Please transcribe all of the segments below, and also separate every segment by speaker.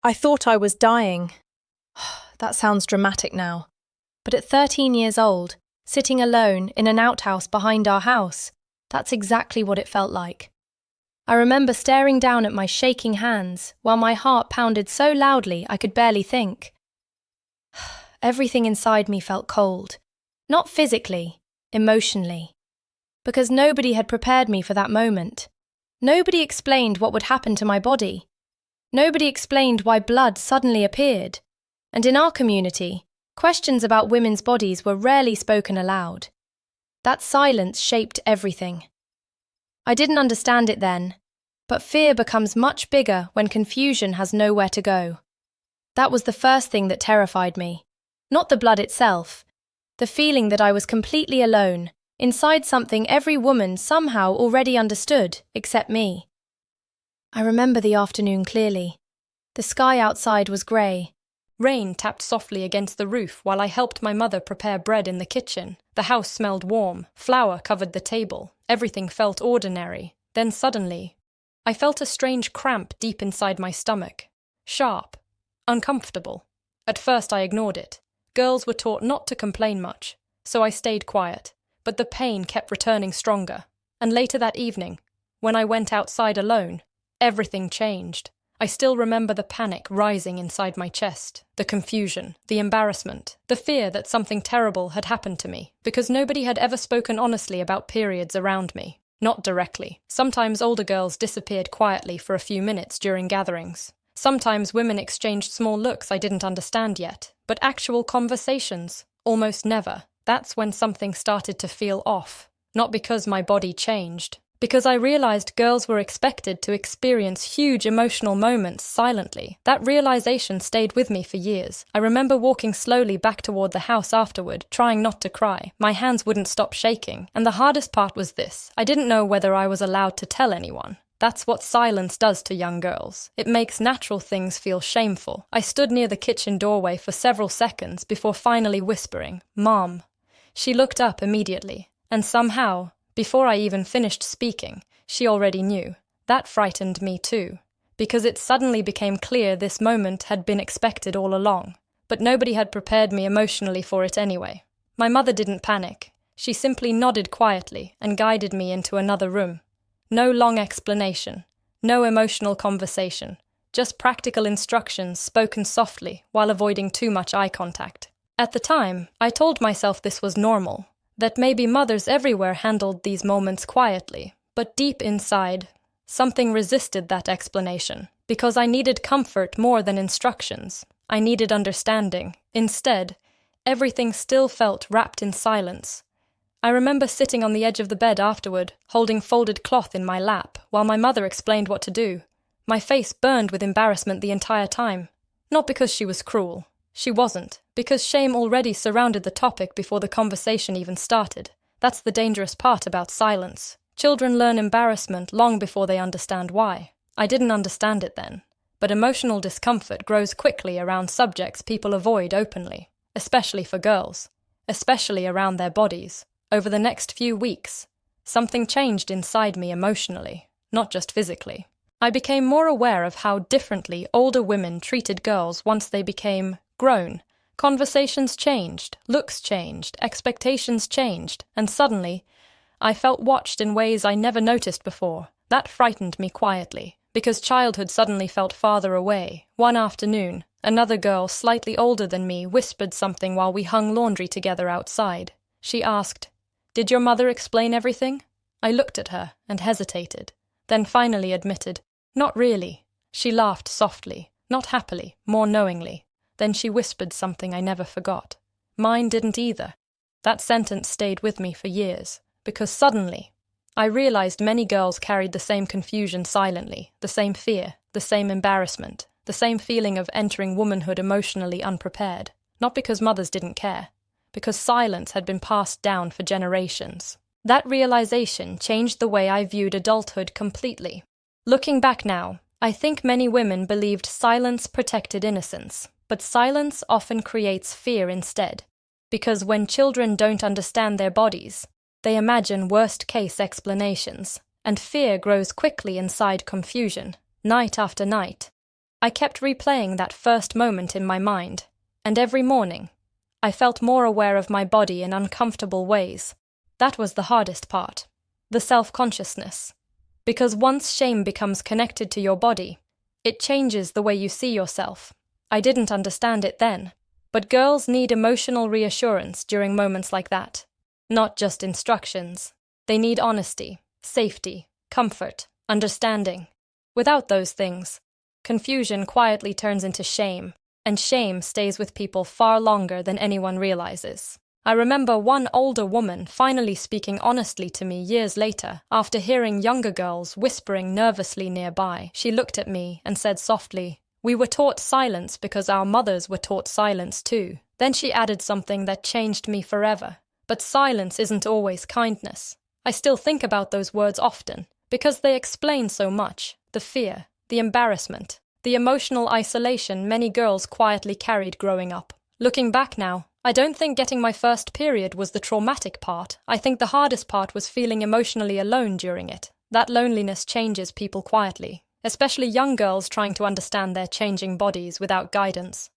Speaker 1: I thought I was dying. That sounds dramatic now. But at 13 years old, sitting alone in an outhouse behind our house, that's exactly what it felt like. I remember staring down at my shaking hands while my heart pounded so loudly I could barely think. Everything inside me felt cold. Not physically, emotionally. Because nobody had prepared me for that moment. Nobody explained what would happen to my body. Nobody explained why blood suddenly appeared. And in our community, questions about women's bodies were rarely spoken aloud. That silence shaped everything. I didn't understand it then, but fear becomes much bigger when confusion has nowhere to go. That was the first thing that terrified me. Not the blood itself, the feeling that I was completely alone, inside something every woman somehow already understood, except me. I remember the afternoon clearly. The sky outside was grey.
Speaker 2: Rain tapped softly against the roof while I helped my mother prepare bread in the kitchen. The house smelled warm, flour covered the table, everything felt ordinary. Then suddenly, I felt a strange cramp deep inside my stomach. Sharp, uncomfortable. At first I ignored it. Girls were taught not to complain much, so I stayed quiet. But the pain kept returning stronger. And later that evening, when I went outside alone, everything changed. I still remember the panic rising inside my chest, the confusion, the embarrassment, the fear that something terrible had happened to me, because nobody had ever spoken honestly about periods around me. Not directly. Sometimes older girls disappeared quietly for a few minutes during gatherings. Sometimes women exchanged small looks I didn't understand yet, but actual conversations, almost never. That's when something started to feel off. Not because my body changed, because I realized girls were expected to experience huge emotional moments silently. That realization stayed with me for years. I remember walking slowly back toward the house afterward, trying not to cry. My hands wouldn't stop shaking. And the hardest part was this. I didn't know whether I was allowed to tell anyone. That's what silence does to young girls. It makes natural things feel shameful. I stood near the kitchen doorway for several seconds before finally whispering, "Mom." She looked up immediately, and somehow, before I even finished speaking, she already knew. That frightened me too, because it suddenly became clear this moment had been expected all along. But nobody had prepared me emotionally for it anyway. My mother didn't panic. She simply nodded quietly and guided me into another room. No long explanation, no emotional conversation, just practical instructions spoken softly while avoiding too much eye contact. At the time, I told myself this was normal, that maybe mothers everywhere handled these moments quietly, but deep inside, something resisted that explanation, because I needed comfort more than instructions. I needed understanding. Instead, everything still felt wrapped in silence. I remember sitting on the edge of the bed afterward, holding folded cloth in my lap, while my mother explained what to do. My face burned with embarrassment the entire time. Not because she was cruel. She wasn't, because shame already surrounded the topic before the conversation even started. That's the dangerous part about silence. Children learn embarrassment long before they understand why. I didn't understand it then, but emotional discomfort grows quickly around subjects people avoid openly, especially for girls, especially around their bodies. Over the next few weeks, something changed inside me emotionally, not just physically. I became more aware of how differently older women treated girls once they became grown. Conversations changed, looks changed, expectations changed, and suddenly, I felt watched in ways I never noticed before. That frightened me quietly, because childhood suddenly felt farther away. One afternoon, another girl slightly older than me whispered something while we hung laundry together outside. She asked, "Did your mother explain everything?" I looked at her and hesitated, then finally admitted, "Not really." She laughed softly, not happily, more knowingly. Then she whispered something I never forgot. "Mine didn't either." That sentence stayed with me for years, because suddenly, I realized many girls carried the same confusion silently, the same fear, the same embarrassment, the same feeling of entering womanhood emotionally unprepared. Not because mothers didn't care, because silence had been passed down for generations. That realization changed the way I viewed adulthood completely. Looking back now, I think many women believed silence protected innocence, but silence often creates fear instead, because when children don't understand their bodies, they imagine worst-case explanations, and fear grows quickly inside confusion, night after night. I kept replaying that first moment in my mind, and every morning, I felt more aware of my body in uncomfortable ways. That was the hardest part, the self-consciousness. Because once shame becomes connected to your body, it changes the way you see yourself. I didn't understand it then, but girls need emotional reassurance during moments like that. Not just instructions. They need honesty, safety, comfort, understanding. Without those things, confusion quietly turns into shame, and shame stays with people far longer than anyone realizes. I remember one older woman finally speaking honestly to me years later after hearing younger girls whispering nervously nearby. She looked at me and said softly, "We were taught silence because our mothers were taught silence too." Then she added something that changed me forever. But silence isn't always kindness. I still think about those words often, because they explain so much: the fear, the embarrassment, the emotional isolation many girls quietly carried growing up. Looking back now, I don't think getting my first period was the traumatic part. I think the hardest part was feeling emotionally alone during it. That loneliness changes people quietly, especially young girls trying to understand their changing bodies without guidance.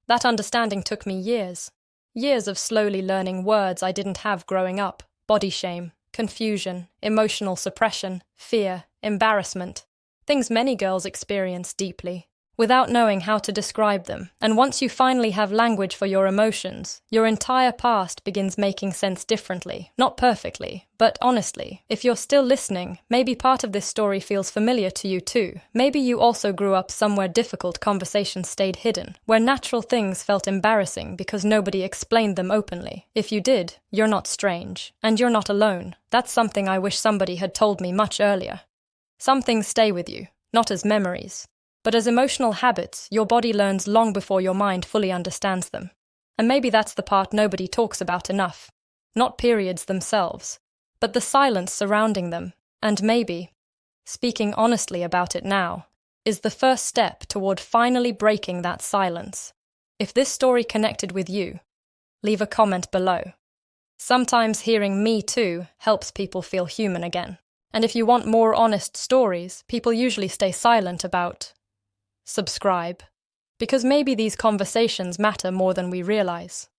Speaker 2: That understanding took me years. Years of slowly learning words I didn't have growing up: body shame, confusion, emotional suppression, fear, embarrassment. Things many girls experience deeply, without knowing how to describe them. And once you finally have language for your emotions, your entire past begins making sense differently. Not perfectly, but honestly. If you're still listening, maybe part of this story feels familiar to you too. Maybe you also grew up somewhere difficult conversations stayed hidden, where natural things felt embarrassing because nobody explained them openly. If you did, you're not strange, and you're not alone. That's something I wish somebody had told me much earlier. Some things stay with you, not as memories, but as emotional habits your body learns long before your mind fully understands them. And maybe that's the part nobody talks about enough. Not periods themselves, but the silence surrounding them. And maybe, speaking honestly about it now, is the first step toward finally breaking that silence. If this story connected with you, leave a comment below. Sometimes hearing "me too" helps people feel human again. And if you want more honest stories, people usually stay silent about. Subscribe, because maybe these conversations matter more than we realize.